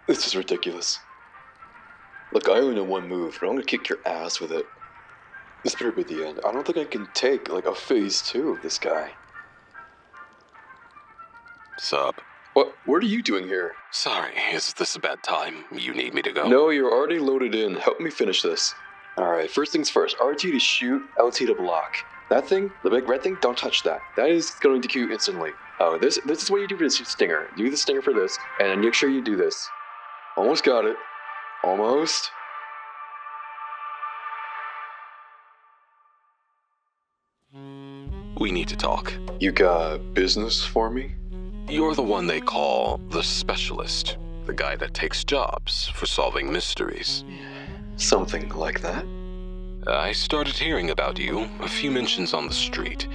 This is ridiculous. Look, I only know one move, but I'm gonna kick your ass with it. This better be the end. I don't think I can take, like, a phase 2 of this guy. Sup? What are you doing here? Sorry, is this a bad time? You need me to go? No, you're already loaded in. Help me finish this. Alright, first things first. RT to shoot, LT to block. That thing, the big red thing, don't touch that. That is going to queue instantly. Oh, this is what you do for this stinger. Do the stinger for this, and make sure you do this. Almost got it. Almost. We need to talk. You got business for me? You're the one they call the specialist. The guy that takes jobs for solving mysteries. Something like that. I started hearing about you, a few mentions on the street.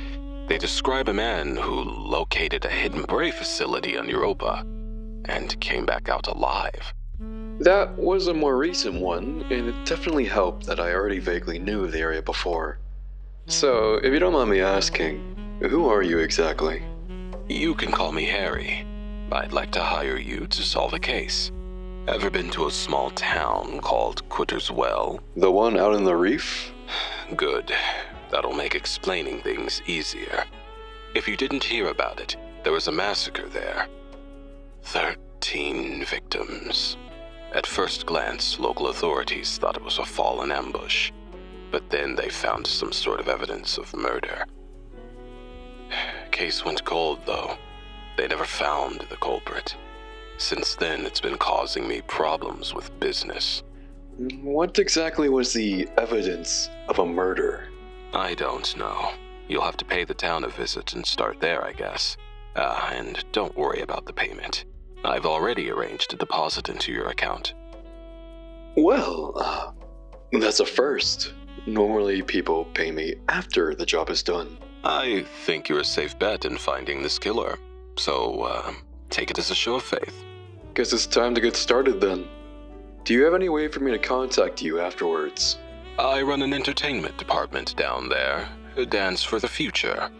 They describe a man who located a hidden prey facility on Europa and came back out alive. That was a more recent one, and it definitely helped that I already vaguely knew the area before. So, if you don't mind me asking, who are you exactly? You can call me Harry. I'd like to hire you to solve a case. Ever been to a small town called Quitter's Well? The one out in the reef? Good. That'll make explaining things easier. If you didn't hear about it, there was a massacre there. 13 victims. At first glance, local authorities thought it was a fallen ambush, but then they found some sort of evidence of murder. Case went cold, though. They never found the culprit. Since then, it's been causing me problems with business. What exactly was the evidence of a murder? I don't know. You'll have to pay the town a visit and start there, I guess. And don't worry about the payment. I've already arranged a deposit into your account. Well, that's a first. Normally people pay me after the job is done. I think you're a safe bet in finding this killer. So, take it as a show of faith. Guess it's time to get started then. Do you have any way for me to contact you afterwards? I run an entertainment department down there. A dance for the future.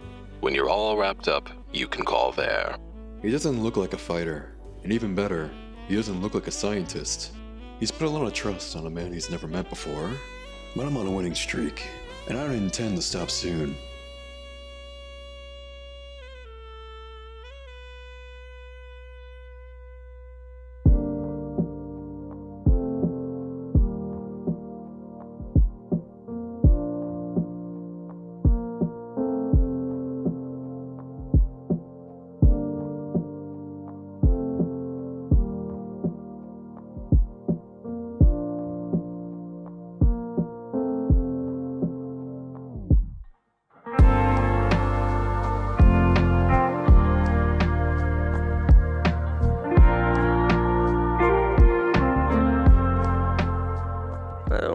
When you're all wrapped up, you can call there. He doesn't look like a fighter. And even better, he doesn't look like a scientist. He's put a lot of trust on a man he's never met before. But I'm on a winning streak, and I don't intend to stop soon.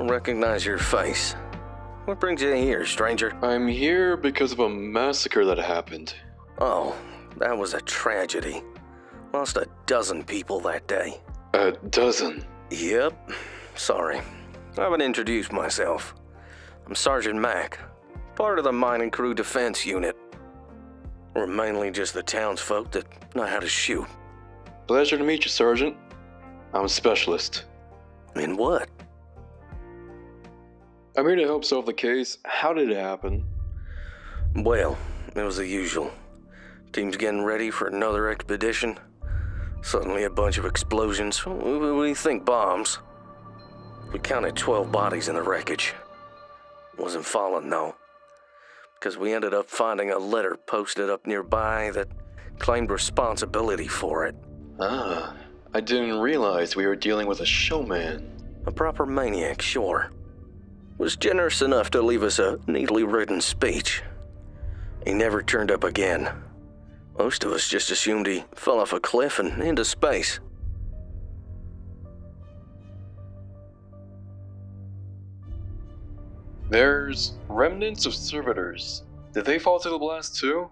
Recognize your face. What brings you here, stranger? I'm here because of a massacre that happened. Oh, that was a tragedy. Lost a dozen people that day. A dozen? Yep. Sorry. I haven't introduced myself. I'm Sergeant Mack, part of the mining crew defense unit. We're mainly just the townsfolk that know how to shoot. Pleasure to meet you, Sergeant. I'm a specialist. In what? I'm here to help solve the case. How did it happen? Well, it was the usual. Team's getting ready for another expedition. Suddenly a bunch of explosions. We think bombs. We counted 12 bodies in the wreckage. Wasn't falling, though. Because we ended up finding a letter posted up nearby that claimed responsibility for it. Ah, I didn't realize we were dealing with a showman. A proper maniac, sure. Was generous enough to leave us a neatly written speech. He never turned up again. Most of us just assumed he fell off a cliff and into space. There's remnants of servitors. Did they fall to the blast too?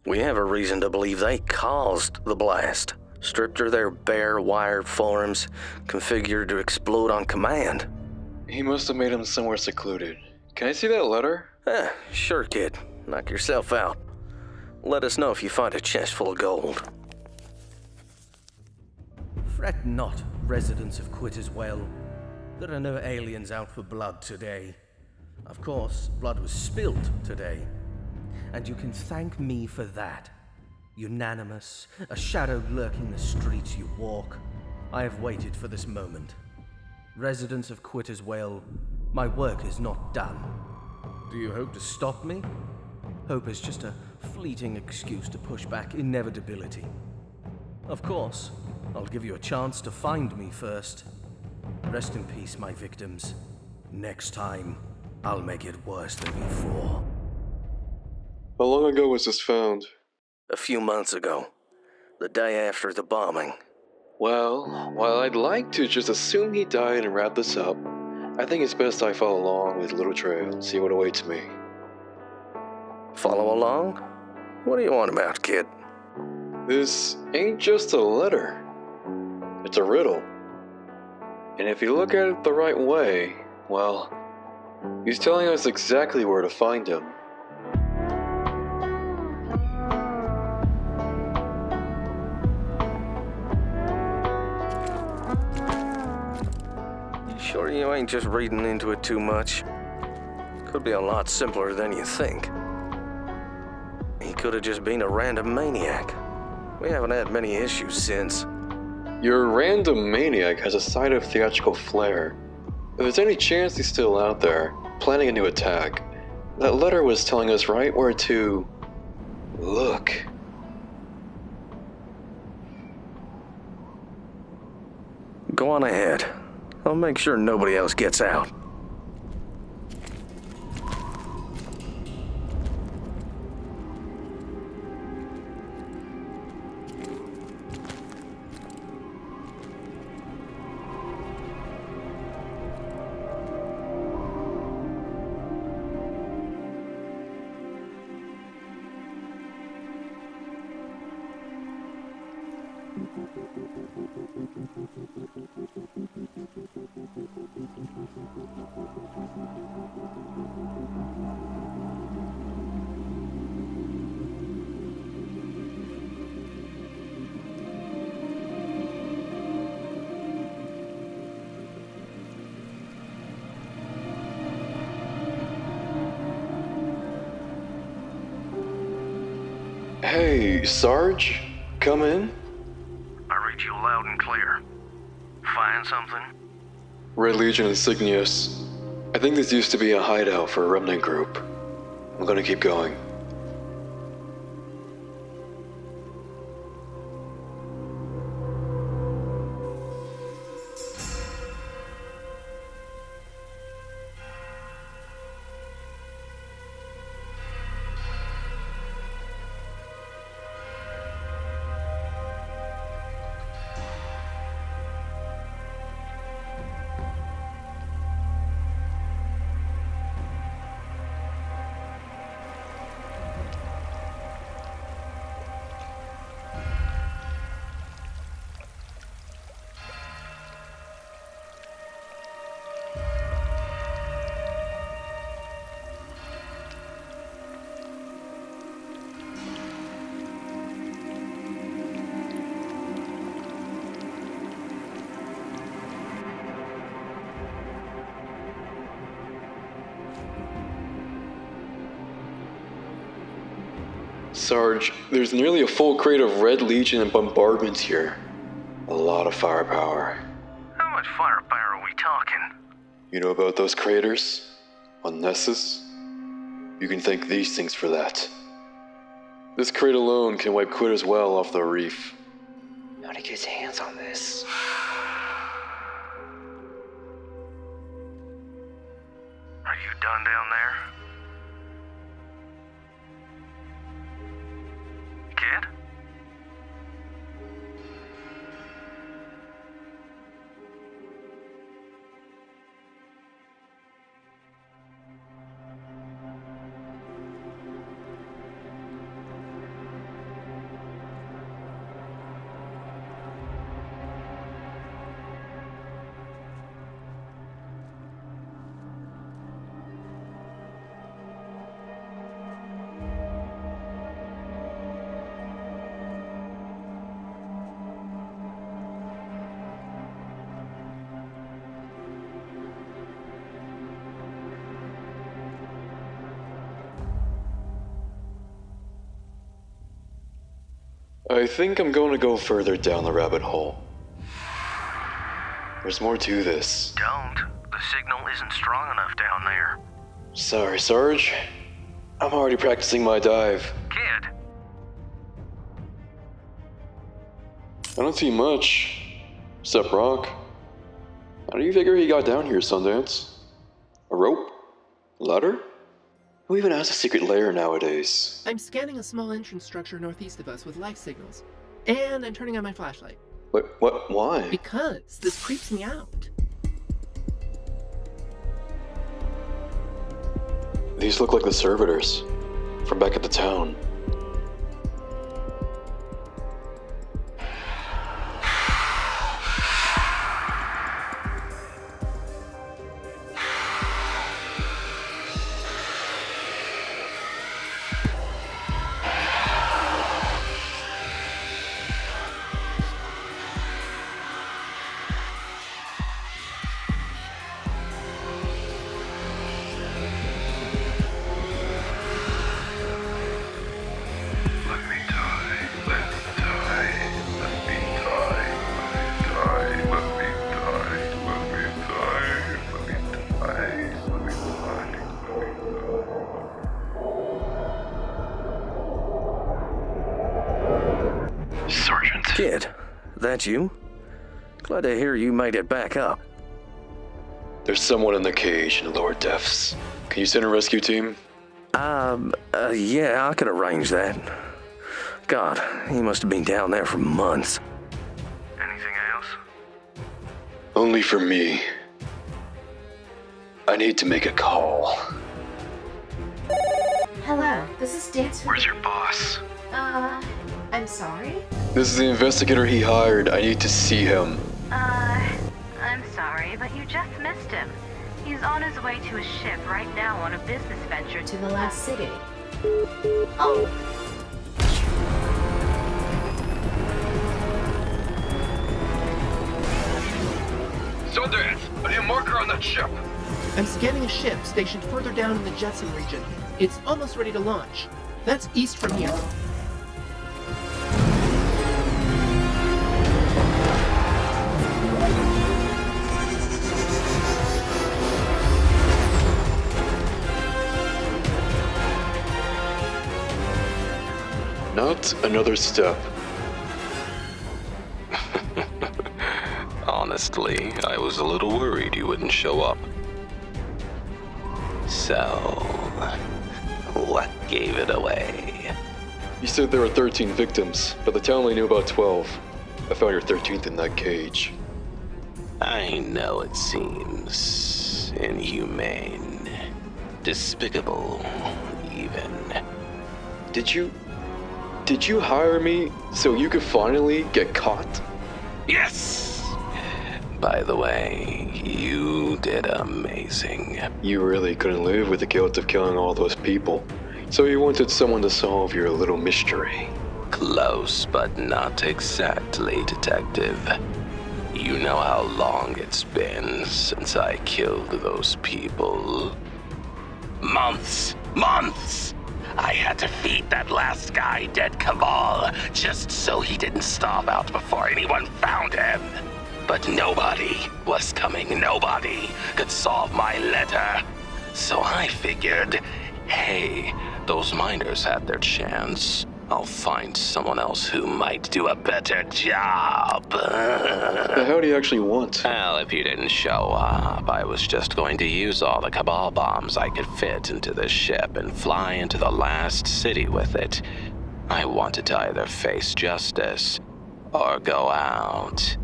We have a reason to believe they caused the blast. Stripped of their bare wire forms, configured to explode on command. He must have made him somewhere secluded. Can I see that letter? Sure, kid. Knock yourself out. Let us know if you find a chest full of gold. Fret not, residents of Quitter's Well. There are no aliens out for blood today. Of course, blood was spilled today. And you can thank me for that. Unanimous, a shadow lurking the streets you walk. I have waited for this moment. Residents of Quitter's Well, my work is not done. Do you hope to stop me? Hope is just a fleeting excuse to push back inevitability. Of course, I'll give you a chance to find me first. Rest in peace, my victims. Next time, I'll make it worse than before. How long ago was this found? A few months ago. The day after the bombing. Well, while I'd like to just assume he died and wrap this up, I think it's best I follow along with Little Trail and see what awaits me. Follow along? What do you want about, kid? This ain't just a letter. It's a riddle. And if you look at it the right way, well, he's telling us exactly where to find him. You sure you ain't just reading into it too much? Could be a lot simpler than you think. He could have just been a random maniac. We haven't had many issues since. Your random maniac has a side of theatrical flair. If there's any chance he's still out there, planning a new attack, that letter was telling us right where to look. Go on ahead. I'll make sure nobody else gets out. Hey, Sarge? Come in? I read you loud and clear. Find something? Red Legion insignias. I think this used to be a hideout for a remnant group. I'm gonna keep going. Sarge, there's nearly a full crate of Red Legion and bombardments here. A lot of firepower. How much firepower are we talking? You know about those craters? On Nessus? You can thank these things for that. This crate alone can wipe Quitter's Well off the reef. Nobody gets hands on this. Are you done down there? Kid? I think I'm going to go further down the rabbit hole. There's more to this. Don't. The signal isn't strong enough down there. Sorry, Sarge. I'm already practicing my dive. Kid, I don't see much. Except rock. How do you figure he got down here, Sundance? A rope? A ladder? Who even has a secret lair nowadays? I'm scanning a small entrance structure northeast of us with life signals. And I'm turning on my flashlight. What? Why? Because this creeps me out. These look like the servitors from back at the town. Kid, that you? Glad to hear you made it back up. There's someone in the cage in the lower depths. Can you send a rescue team? Yeah, I could arrange that. God, he must have been down there for months. anything else? Only for me. I need to make a call. Hello, this is Dance. Where's your boss? I'm sorry? This is the investigator he hired. I need to see him. I'm sorry, but you just missed him. He's on his way to a ship right now on a business venture to the last city. Oh! Sundance! I need a marker on that ship! I'm scanning a ship stationed further down in the Jetson region. It's almost ready to launch. That's east from here. Not another step. Honestly, I was a little worried you wouldn't show up. So, what gave it away? You said there were 13 victims, but the town only knew about 12. I found your 13th in that cage. I know it seems inhumane, despicable, even. Did you hire me so you could finally get caught? Yes! By the way, you did amazing. You really couldn't live with the guilt of killing all those people. So you wanted someone to solve your little mystery. Close, but not exactly, Detective. You know how long it's been since I killed those people. Months! I had to feed that last guy dead Cabal, just so he didn't starve out before anyone found him. But nobody was coming, nobody could solve my letter. So I figured, hey, those miners had their chance. I'll find someone else who might do a better job. The hell do you actually want? Well, if you didn't show up, I was just going to use all the Cabal bombs I could fit into this ship and fly into the last city with it. I wanted to either face justice or go out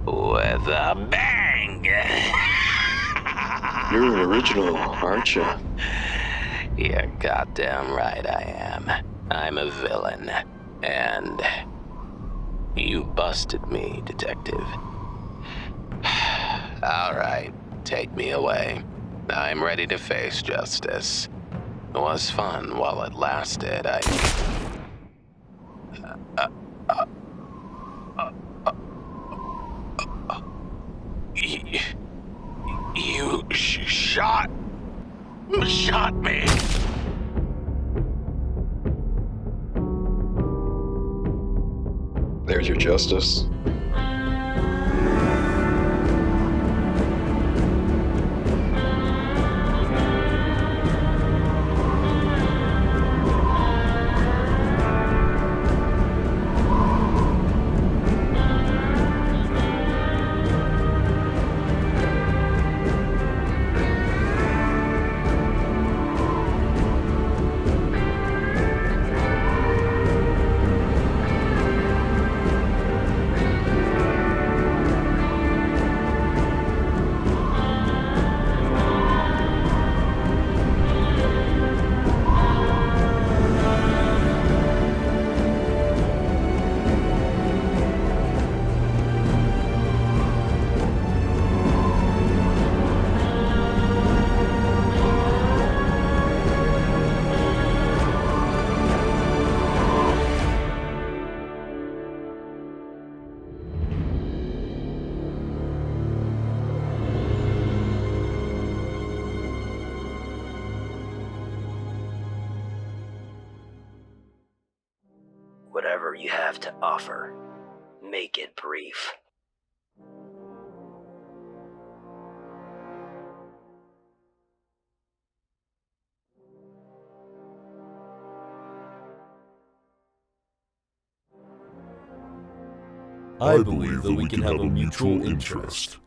with a bang. You're an original, aren't you? You're goddamn right I am. I'm a villain, and you busted me, Detective. All right, take me away. I'm ready to face justice. It was fun while it lasted. You shot me. your justice. Whatever you have to offer, make it brief. I believe that we can have a mutual interest.